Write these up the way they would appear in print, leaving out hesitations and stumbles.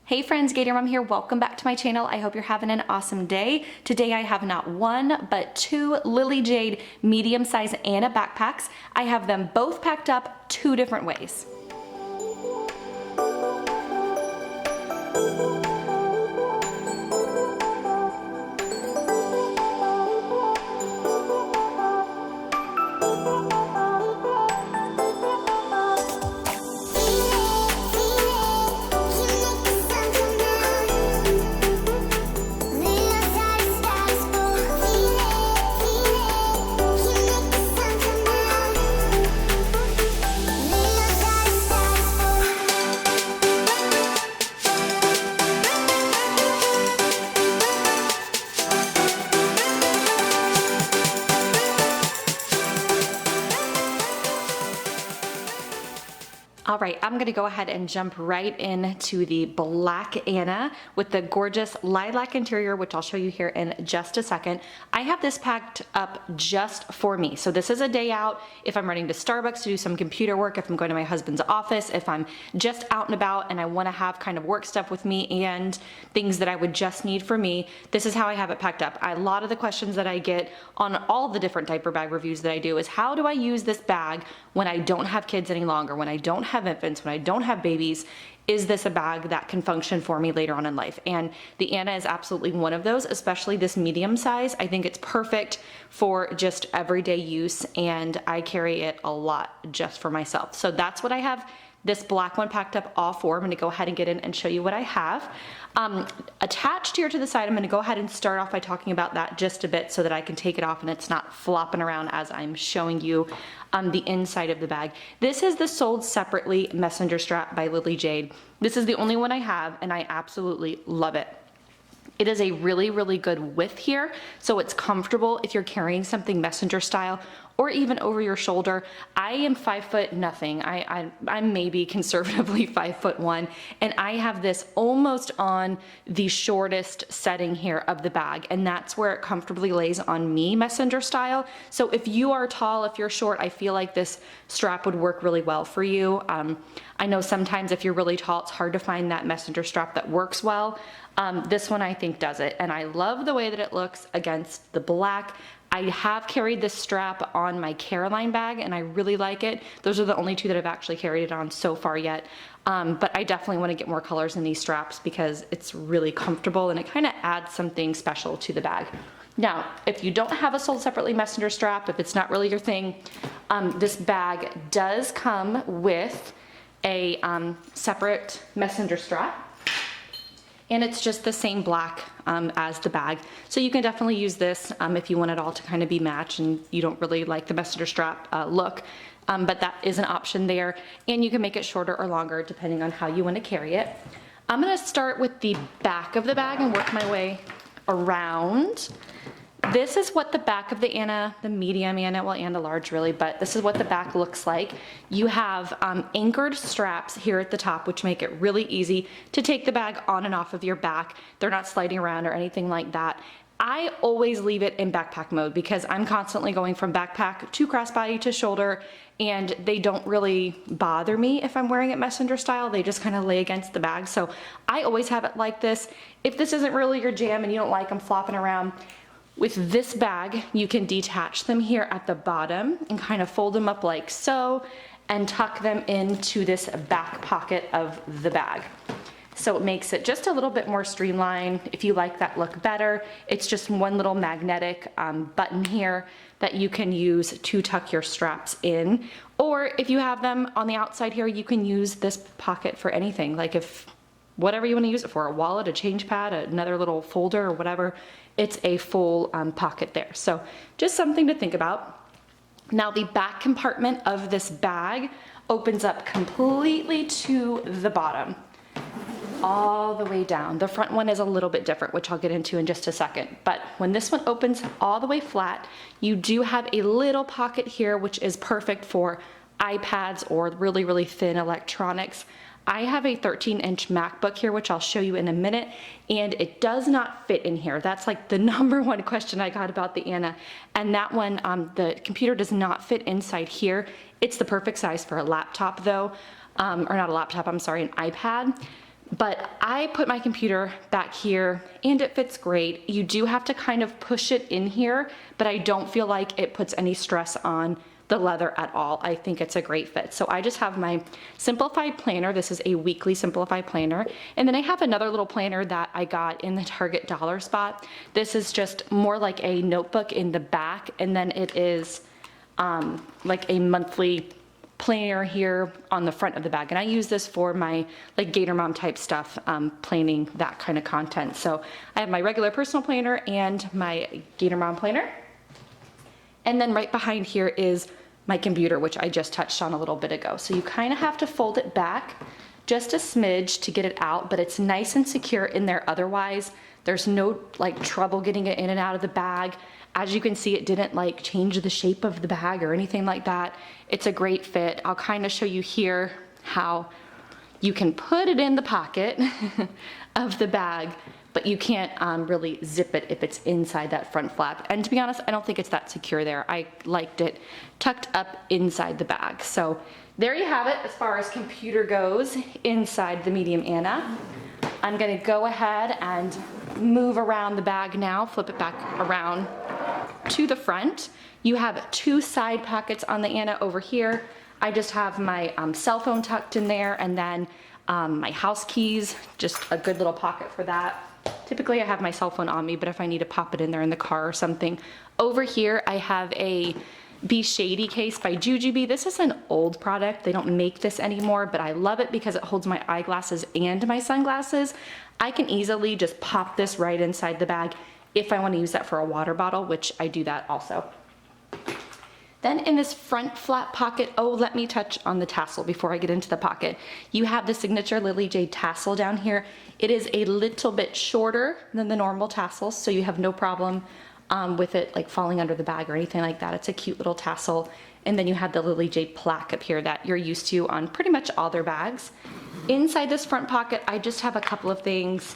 Hey friends, GATORMOM here. Welcome back to my channel. I hope you're having an awesome day. Today I have not one, but two Lily Jade medium-size Anna backpacks. I have them both packed up two different ways. All right, I'm gonna go ahead and jump right into the black Anna with the gorgeous lilac interior, which I'll show you here in just a second. I have this packed up just for me. So this is a day out. If I'm running to Starbucks to do some computer work, if I'm going to my husband's office, if I'm just out and about and I wanna have kind of work stuff with me and things that I would just need for me, this is how I have it packed up. A lot of the questions that I get on all the different diaper bag reviews that I do is how do I use this bag when I don't have kids any longer, when I don't have infants, when I don't have babies? Is this a bag that can function for me later on in life? And the Anna is absolutely one of those, especially this medium size. I think it's perfect for just everyday use, and I carry it a lot just for myself. So that's what I have this black one packed up all for. I'm gonna go ahead and get in and show you what I have. Attached here to the side, I'm gonna go ahead and start off by talking about that just a bit so that I can take it off and it's not flopping around as I'm showing you the inside of the bag. This is the Sold Separately Messenger Strap by Lily Jade. This is the only one I have and I absolutely love it. It is a really, really good width here, so it's comfortable if you're carrying something messenger style or even over your shoulder. I am 5 nothing. I'm maybe conservatively 5'1", and I have this almost on the shortest setting here of the bag, and that's where it comfortably lays on me messenger style. So if you are tall, if you're short, I feel like this strap would work really well for you. I know sometimes if you're really tall, it's hard to find that messenger strap that works well. This one I think does it, and I love the way that it looks against the black. I have carried this strap on my Caroline bag and I really like it. Those are the only two that I've actually carried it on so far yet. But I definitely want to get more colors in these straps because it's really comfortable and it kind of adds something special to the bag. Now, if you don't have a Sold Separately messenger strap, if it's not really your thing, this bag does come with a separate messenger strap. And it's just the same black as the bag. So you can definitely use this if you want it all to kind of be matched and you don't really like the messenger strap look. But that is an option there. And you can make it shorter or longer depending on how you want to carry it. I'm gonna start with the back of the bag and work my way around. This is what the back of the Anna, the medium Anna, well, and a large really, but this is what the back looks like. You have anchored straps here at the top, which make it really easy to take the bag on and off of your back. They're not sliding around or anything like that. I always leave it in backpack mode because I'm constantly going from backpack to crossbody to shoulder, and they don't really bother me if I'm wearing it messenger style. They just kind of lay against the bag. So I always have it like this. If this isn't really your jam and you don't like them flopping around, with this bag, you can detach them here at the bottom and kind of fold them up like so and tuck them into this back pocket of the bag. So it makes it just a little bit more streamlined. If you like that look better, it's just one little magnetic button here that you can use to tuck your straps in. Or if you have them on the outside here, you can use this pocket for anything. Like if whatever you want to use it for, a wallet, a change pad, another little folder or whatever, it's a full pocket there. So just something to think about. Now the back compartment of this bag opens up completely to the bottom, all the way down. The front one is a little bit different, which I'll get into in just a second. But when this one opens all the way flat, you do have a little pocket here, which is perfect for iPads or really, really thin electronics. I have a 13-inch MacBook here, which I'll show you in a minute, and it does not fit in here. That's like the #1 question I got about the Anna. And that one, the computer does not fit inside here. It's the perfect size for a laptop though, or not a laptop, I'm sorry, an iPad. But I put my computer back here and it fits great. You do have to kind of push it in here, but I don't feel like it puts any stress on the leather at all. I think it's a great fit. So I just have my simplified planner. This is a weekly simplified planner. And then I have another little planner that I got in the Target dollar spot. This is just more like a notebook in the back. And then it is like a monthly planner here on the front of the bag. And I use this for my like Gator Mom type stuff, planning that kind of content. So I have my regular personal planner and my Gator Mom planner. And then right behind here is my computer, which I just touched on a little bit ago. So you kind of have to fold it back just a smidge to get it out, but it's nice and secure in there otherwise. There's no like trouble getting it in and out of the bag. As you can see, it didn't like change the shape of the bag or anything like that. It's a great fit. I'll kind of show you here how you can put it in the pocket of the bag, but you can't really zip it if it's inside that front flap. And to be honest, I don't think it's that secure there. I liked it tucked up inside the bag. So there you have it as far as computer goes inside the medium Anna. I'm gonna go ahead and move around the bag now, flip it back around to the front. You have two side pockets on the Anna over here. I just have my cell phone tucked in there, and then my house keys, just a good little pocket for that. Typically I have my cell phone on me, but if I need to pop it in there in the car or something. Over here I have a Be Shady case by Jujubee. This is an old product. They don't make this anymore, but I love it because it holds my eyeglasses and my sunglasses. I can easily just pop this right inside the bag if I want to use that for a water bottle, which I do that also. Then in this front flap pocket, oh, let me touch on the tassel before I get into the pocket. You have the signature Lily Jade tassel down here. It is a little bit shorter than the normal tassels, so you have no problem with it like falling under the bag or anything like that. It's a cute little tassel. And then you have the Lily Jade plaque up here that you're used to on pretty much all their bags. Inside this front pocket, I just have a couple of things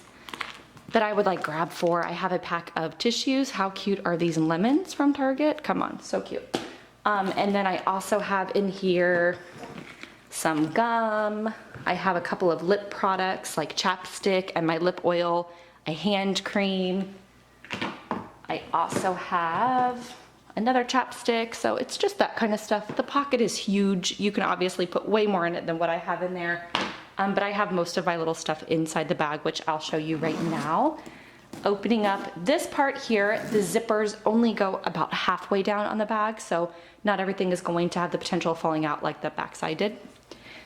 that I would like grab for. I have a pack of tissues. How cute are these lemons from Target? Come on, so cute. And then I also have in here some gum. I have a couple of lip products like chapstick and my lip oil, a hand cream. I also have another chapstick, so it's just that kind of stuff. The pocket is huge. You can obviously put way more in it than what I have in there, but I have most of my little stuff inside the bag, which I'll show you right now. Opening up this part here, the zippers only go about halfway down on the bag, so not everything is going to have the potential of falling out like the backside did.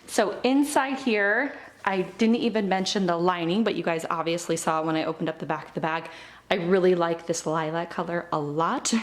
So inside here, I didn't even mention the lining, but you guys obviously saw when I opened up the back of the bag. I really like this lilac color a lot,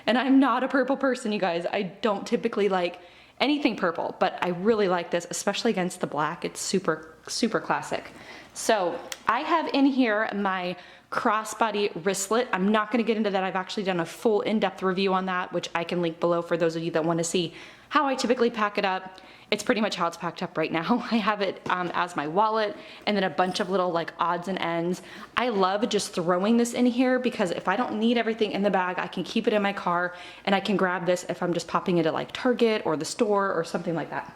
and I'm not a purple person, you guys. I don't typically like anything purple, but I really like this, especially against the black. It's super, super classic. So I have in here my crossbody wristlet. I'm not going to get into that. I've actually done a full in-depth review on that, which I can link below for those of you that want to see how I typically pack it up. It's pretty much how it's packed up right now. I have it as my wallet and then a bunch of little like odds and ends. I love just throwing this in here because if I don't need everything in the bag, I can keep it in my car and I can grab this if I'm just popping into like Target or the store or something like that.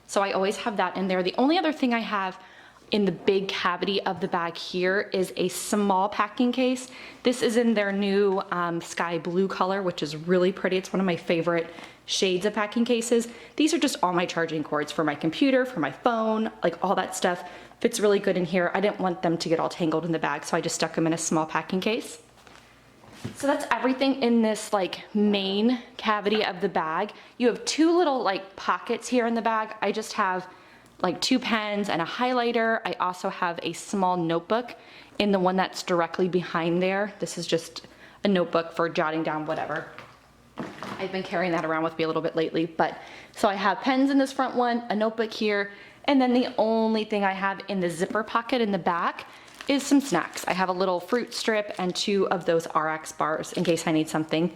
So I always have that in there. The only other thing I have in the big cavity of the bag here is a small packing case. This is in their new sky blue color, which is really pretty. It's one of my favorite shades of packing cases. These are just all my charging cords for my computer, for my phone, like all that stuff fits really good in here. I didn't want them to get all tangled in the bag, so I just stuck them in a small packing case. So that's everything in this like main cavity of the bag. You have two little like pockets here in the bag. I just have like 2 pens and a highlighter. I also have a small notebook in the one that's directly behind there. This is just a notebook for jotting down whatever. I've been carrying that around with me a little bit lately, but so I have pens in this front one, a notebook here, and then the only thing I have in the zipper pocket in the back is some snacks. I have a little fruit strip and 2 of those RX bars in case I need something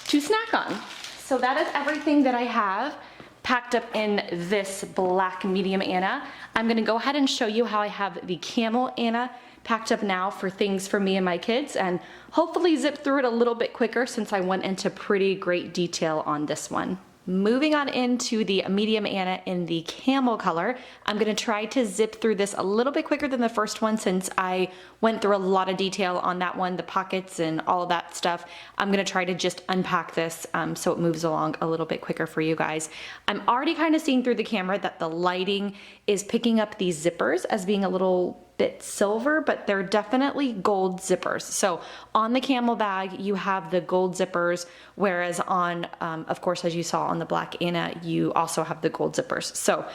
to snack on. So that is everything that I have packed up in this black medium Anna. I'm gonna go ahead and show you how I have the camel Anna packed up now for things for me and my kids, and hopefully zip through it a little bit quicker since I went into pretty great detail on this one. Moving on into the medium Anna in the camel color, I'm gonna try to zip through this a little bit quicker than the first one since I went through a lot of detail on that one, the pockets and all of that stuff. I'm gonna try to just unpack this so it moves along a little bit quicker for you guys. I'm already kind of seeing through the camera that the lighting is picking up these zippers as being a little bit silver, but they're definitely gold zippers. So on the camel bag, you have the gold zippers, whereas on, of course, as you saw on the black Anna, you also have the gold zippers. So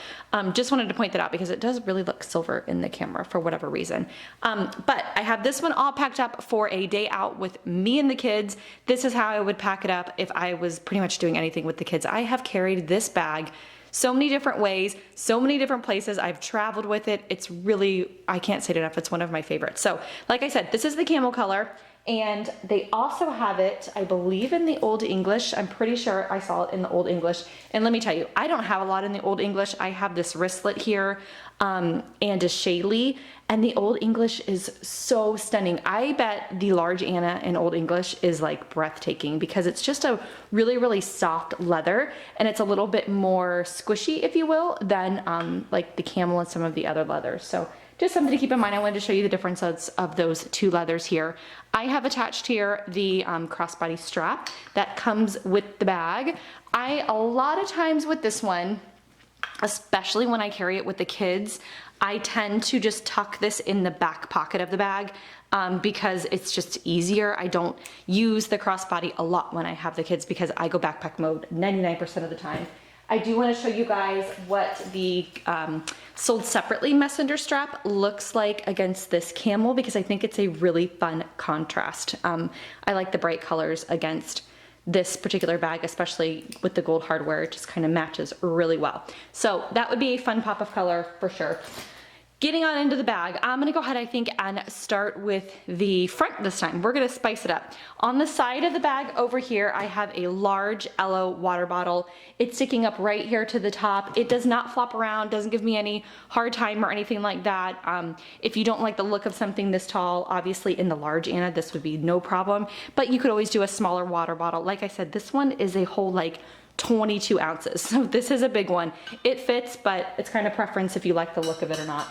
just wanted to point that out because it does really look silver in the camera for whatever reason. But I have this one all packed up for a day out with me and the kids. This is how I would pack it up if I was pretty much doing anything with the kids. I have carried this bag so many different ways, so many different places. I've traveled with it. It's really, I can't say it enough, it's one of my favorites. So like I said, this is the camel color, and they also have it, I believe, in the Old English. I'm pretty sure I saw it in the Old English. And let me tell you, I don't have a lot in the Old English. I have this wristlet here and a challis, and the Old English is so stunning. I bet the large Anna in Old English is like breathtaking because it's just a really, really soft leather, and it's a little bit more squishy, if you will, than like the camel and some of the other leathers. So just something to keep in mind. I wanted to show you the differences of those two leathers here. I have attached here the crossbody strap that comes with the bag. A lot of times with this one, especially when I carry it with the kids, I tend to just tuck this in the back pocket of the bag because it's just easier. I don't use the crossbody a lot when I have the kids because I go backpack mode 99% of the time. I do want to show you guys what the sold separately messenger strap looks like against this camel because I think it's a really fun contrast. I like the bright colors against this particular bag, especially with the gold hardware. It just kind of matches really well. So that would be a fun pop of color for sure. Getting on into the bag, I'm gonna go ahead, I think, and start with the front this time. We're gonna spice it up. On the side of the bag over here, I have a large Ello water bottle. It's sticking up right here to the top. It does not flop around, doesn't give me any hard time or anything like that. If you don't like the look of something this tall, obviously in the large Anna, this would be no problem, but you could always do a smaller water bottle. Like I said, this one is a whole like 22 ounces. So this is a big one. It fits, but it's kind of preference if you like the look of it or not.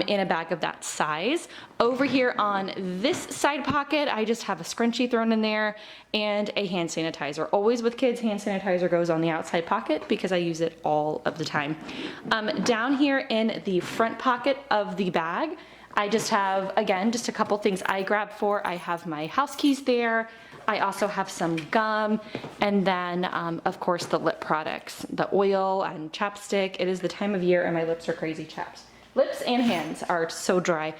In a bag of that size. Over here on this side pocket, I just have a scrunchie thrown in there and a hand sanitizer. Always with kids, hand sanitizer goes on the outside pocket because I use it all of the time. Down here in the front pocket of the bag, I just have, again, just a couple things I grab for. I have my house keys there. I also have some gum, and then of course the lip products, the oil and chapstick. It is the time of year and my lips are crazy chaps. Lips and hands are so dry.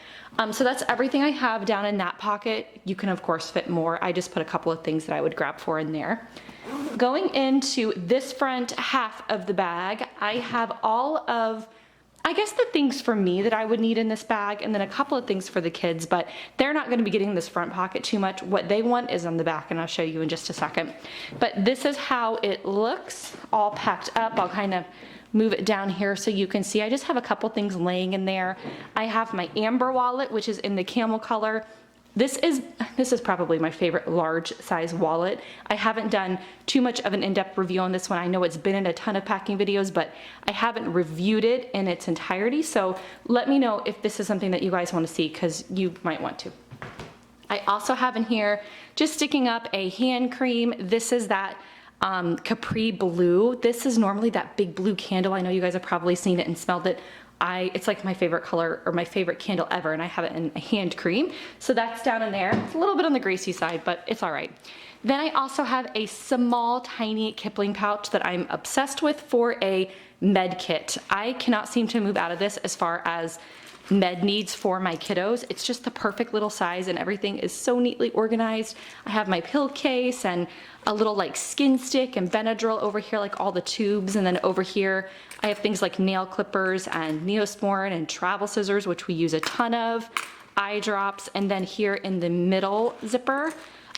So that's everything I have down in that pocket. You can of course fit more. I just put a couple of things that I would grab for in there. Going into this front half of the bag, I have all of, I guess, the things for me that I would need in this bag, and then a couple of things for the kids, but they're not gonna be getting this front pocket too much. What they want is on the back, and I'll show you in just a second. But this is how it looks, all packed up. I'll kind of move it down here so you can see. I just have a couple things laying in there. I have my amber wallet, which is in the camel color. This is probably my favorite large size wallet. I haven't done too much of an in-depth review on this one. I know it's been in a ton of packing videos, but I haven't reviewed it in its entirety. So let me know if this is something that you guys want to see, because you might want to. I also have in here, just sticking up, a hand cream. This is that Capri Blue. This is normally that big blue candle. I know you guys have probably seen it and smelled it. It's like my favorite color or my favorite candle ever, and I have it in a hand cream. So that's down in there. It's a little bit on the greasy side, but it's all right. Then I also have a small, tiny Kipling pouch that I'm obsessed with for a med kit. I cannot seem to move out of this as far as med needs for my kiddos. It's just the perfect little size, and everything is so neatly organized. I have my pill case and a little like skin stick and Benadryl over here, like all the tubes, and then over here I have things like nail clippers and Neosporin and travel scissors, which we use a ton of, eye drops, and then here in the middle zipper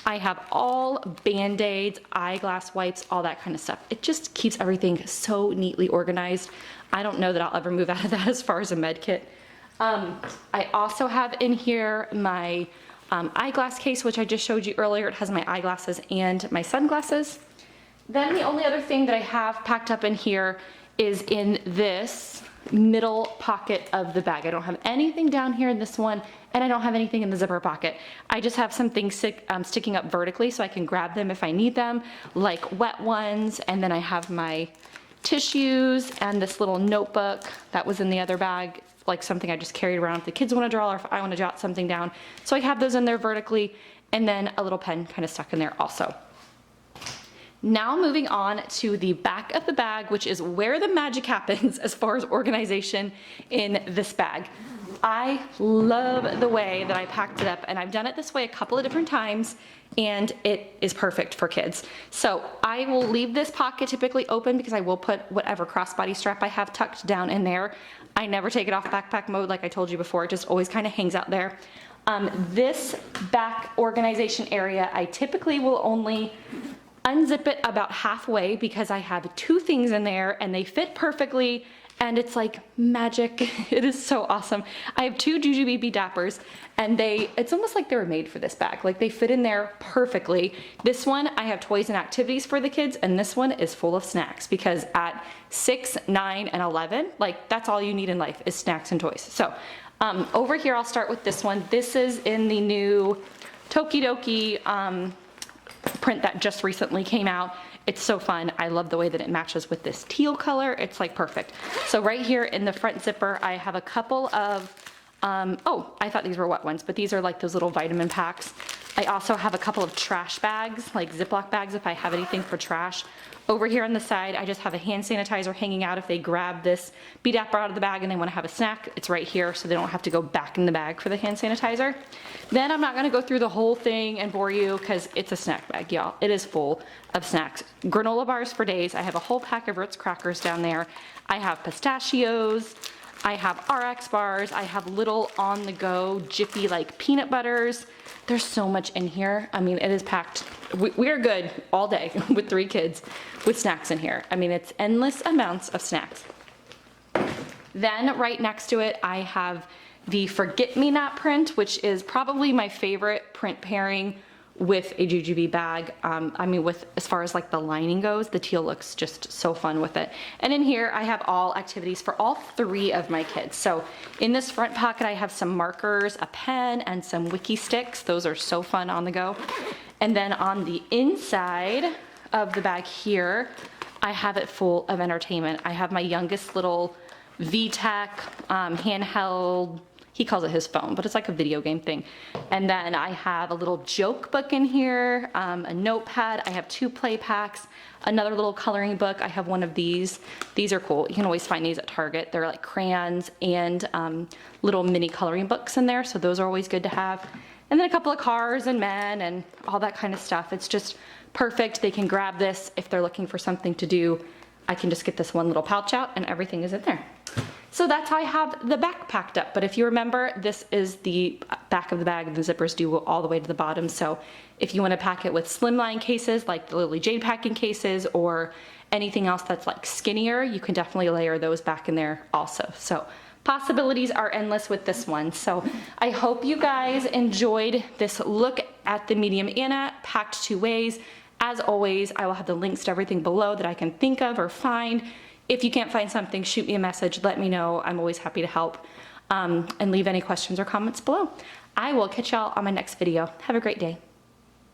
I have all Band-Aids, eyeglass wipes, all that kind of stuff. It just keeps everything so neatly organized. I don't know that I'll ever move out of that as far as a med kit. I also have in here my eyeglass case, which I just showed you earlier. It has my eyeglasses and my sunglasses. Then the only other thing that I have packed up in here is in this middle pocket of the bag. I don't have anything down here in this one, and I don't have anything in the zipper pocket. I just have some things sticking up vertically so I can grab them if I need them, like wet ones, and then I have my tissues and this little notebook that was in the other bag, like something I just carried around if the kids want to draw or if I want to jot something down. So I have those in there vertically, and then a little pen kind of stuck in there also. Now moving on to the back of the bag, which is where the magic happens as far as organization in this bag. I love the way that I packed it up, and I've done it this way a couple of different times, and it is perfect for kids. So I will leave this pocket typically open because I will put whatever crossbody strap I have tucked down in there. I never take it off backpack mode like I told you before, it just always kind of hangs out there. This back organization area, I typically will only unzip it about halfway because I have two things in there and they fit perfectly, and it's like magic. It is so awesome. I have two Jujubee Dappers, and it's almost like they were made for this bag. Like they fit in there perfectly. This one, I have toys and activities for the kids, and this one is full of snacks because at 6, 9, and 11, like that's all you need in life is snacks and toys. So over here, I'll start with this one. This is in the new Tokidoki print that just recently came out. It's so fun. I love the way that it matches with this teal color. It's like perfect. So right here in the front zipper, I have a couple of, oh, I thought these were wet ones, but these are like those little vitamin packs. I also have a couple of trash bags, like Ziploc bags if I have anything for trash. Over here on the side, I just have a hand sanitizer hanging out if they grab this Dapper out of the bag and they want to have a snack. It's right here so they don't have to go back in the bag for the hand sanitizer. Then I'm not going to go through the whole thing and bore you because it's a snack bag, y'all. It is full of snacks. Granola bars for days. I have a whole pack of Ritz crackers down there. I have pistachios. I have RX bars. I have little on-the-go Jiffy like peanut butters. There's so much in here. I mean, it is packed. We are good all day with 3 kids with snacks in here. I mean, it's endless amounts of snacks. Then right next to it, I have the Forget-Me-Not print, which is probably my favorite print pairing with a Jujubee bag. I mean, as far as like the lining goes, the teal looks just so fun with it. And in here, I have all activities for all 3 of my kids. So in this front pocket, I have some markers, a pen, and some wiki sticks. Those are so fun on the go. And then on the inside of the bag here, I have it full of entertainment. I have my youngest little VTech handheld, he calls it his phone, but it's like a video game thing. And then I have a little joke book in here, a notepad. I have 2 play packs, another little coloring book. I have one of these. These are cool. You can always find these at Target. They're like crayons and little mini coloring books in there. So those are always good to have. And then a couple of cars and men and all that kind of stuff. It's just perfect. They can grab this if they're looking for something to do. I can just get this one little pouch out and everything is in there. So that's how I have the back packed up. But if you remember, this is the back of the bag. The zippers do go all the way to the bottom. So if you want to pack it with slimline cases, like the Lily Jade packing cases, or anything else that's like skinnier, you can definitely layer those back in there also. So possibilities are endless with this one. So I hope you guys enjoyed this look at the medium Anna packed 2 ways. As always, I will have the links to everything below that I can think of or find. If you can't find something, shoot me a message, let me know. I'm always happy to help, and leave any questions or comments below. I will catch y'all on my next video. Have a great day.